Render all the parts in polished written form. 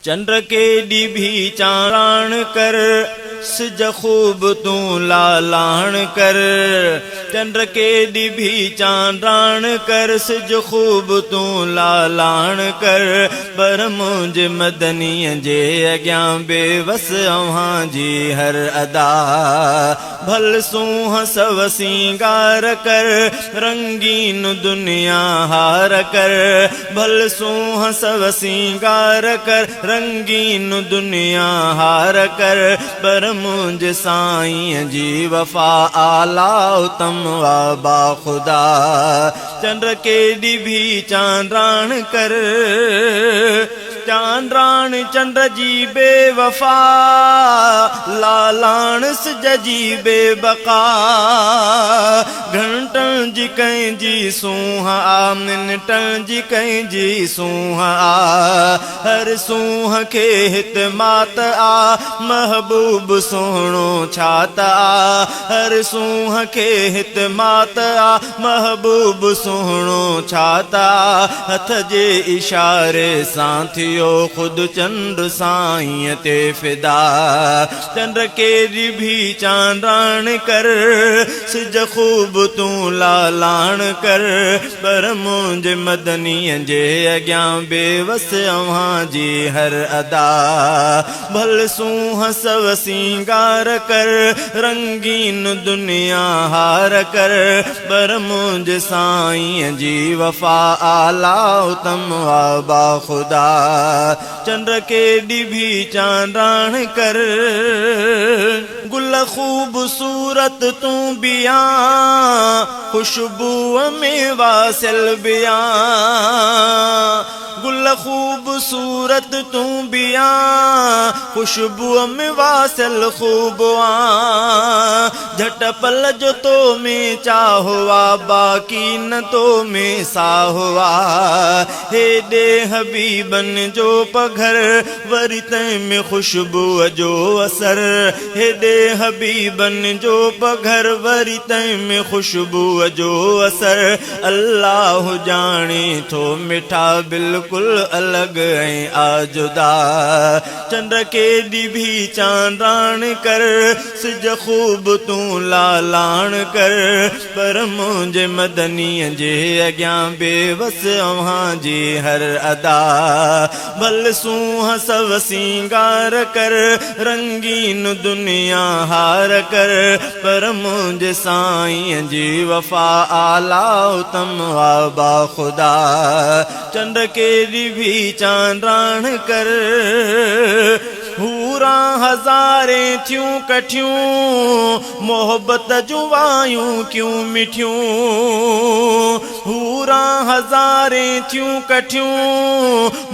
चंद्र के डिभी चाराण कर, सिज खूब तू लालाण कर। चंद्र के डिभी चांद्राण कर, सिज खूब तू लालाण कर। पर मुंज मदनीअ जे अॻियां बेवस अव्हां जी हर अदा। भल सूंह सव सिंगार कर, रंगीन दुनिया हार कर। भल सूंह सव सिंगार कर, रंगीन दुनिया हार कर। पर मुंज साईं जी वफा आला उत्तम वा बाखुदा। चंद्र के डिभी चांद्राण कर, चांद्राण चंद्र जी बेवफा। लालाण सिज जी बेबका। घंटन जी कहीं जी सूंह आ, मिनटन जी कहीं जी सूंह आ। हर सूंह के हित मात आ, महबूब सोहणो छात आ। हर सूंह के हित मात आ, महबूब सोहणो छात आ। हथ जे इशारे सां थियो खुद चंद्र साईं ते फिदा। चंद्र के डिभी चांद्राण कर, सिज खूब तू लालाण कर। पर मुंज मदनीअ जे अॻियां बेवस अव्हां जी हर अदा। भल सूंह सव सिंगार कर, रंगीन दुनिया हार कर। पर मुंज साईं जी वफा आला उत्तम वा बाखुदा। चंद्र के डिभी चांद्राण कर, गुल खूबसूरत तू बिया। खुशबू में वासिल बिया। गुल खूबसूरत तू बिया, खुशबू में वासिल खूबुआ। झट पल जो तो में चाहुआ, बाकी न तो में साहुआ। हे दे हबीबन जो पघर, वरी तै में खुशबू जो असर। हे दे हबीबन जो पघर, वरी तै में खुशबू जो असर। अल्लाह जाने थो मिठा बिल्कुल अलग ऐं आजुदा। चंद्र के डिभी चांद्राण कर, सिज खूब तू लालाण कर। पर मुंज मदनीअ जे अॻियां बेवस अव्हां जी हर अदा। भल सूंह सव सिंगार कर, रंगीन दुनिया हार कर। पर मुंज साईं जी वफा आला उत्तम वा बाखुदा। चंद्र के डिभी चांद्राण कर, हूरा हज़ारे थियूं कठियूं, मोहब्बत जूं वायूं क्यों मिठियूं। हूरा हज़ारे थियूं कठियूं,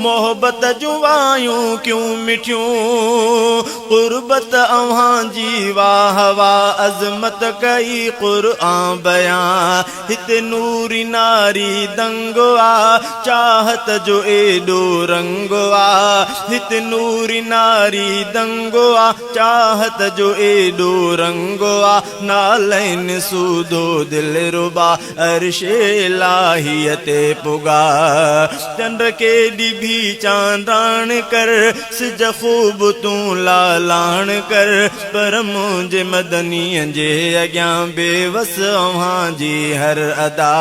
मोहब्बत जूं वायूं क्यों मिठियूं। क़ुर्बत अव्हां जी वाह वाह, अज़मत कई क़ुरआन बयां। हिते नूरी नारी दंग आ, चाहत जो एॾो रंग आ। हिते नूरी नारी दंगो आ, चाहत जो एॾो रंग आ। नालैन सूदो दिल रुबा, अर्शे इलाहीअ ते पुगा। चंद्र के डिभी चांद्राण कर, सिज खूब तू लालाण कर। पर मुंज मदनीअ जे अॻियां बेवस अव्हां जी हर अदा।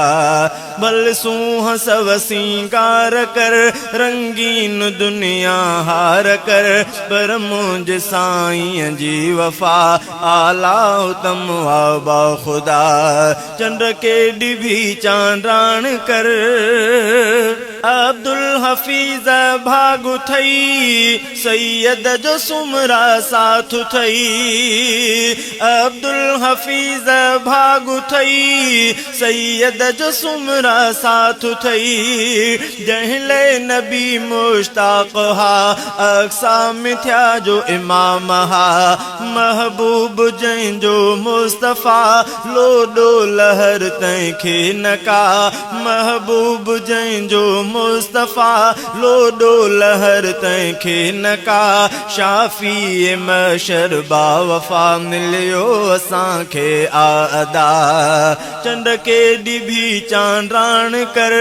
भल सूंह सव सिंगार कर, रंगीन दुनिया हार कर। पर मुंज साईं जी वफा आला उत्तम वा बाखुदा। चंद्र के डिभी चांद्राण कर, अब्दुल हफीज़ भागु थई, सैयद जो सुमरा साथ थई। अब्दुल हफीज़ भागु थई, सैयद जो सुमरा साथ थई। जहिले नबी मुश्ताक हा, अक्सा में थिया जो इमाम हा। महबूब जंहिंजो मुस्तफ़ा, लोडो लहर तंहिंखे न का। महबूब जंहिंजो मुस्तफ़ा लोडो लहर तंहिंखे न का शाफ़ी मशर बा वफ़ा मिलियो असांखे आदा चंड के डिभी चांद्राण कर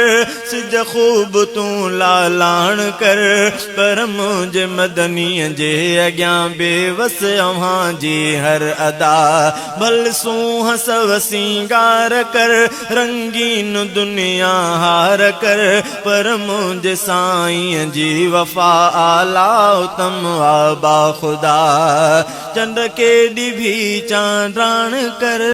सिज खूब तूं लालाण कर पर मुंहिंजे मदनीअ जे अॻियां बेवस अव्हां जी हर अदा भल सूंह सव सिंगार कर रंगीन दुनिया हार कर पर मुंहिंजे साईं जी वफ़ा आला उत्तम आबा खुदा चंड के डिभी चांद्राण कर।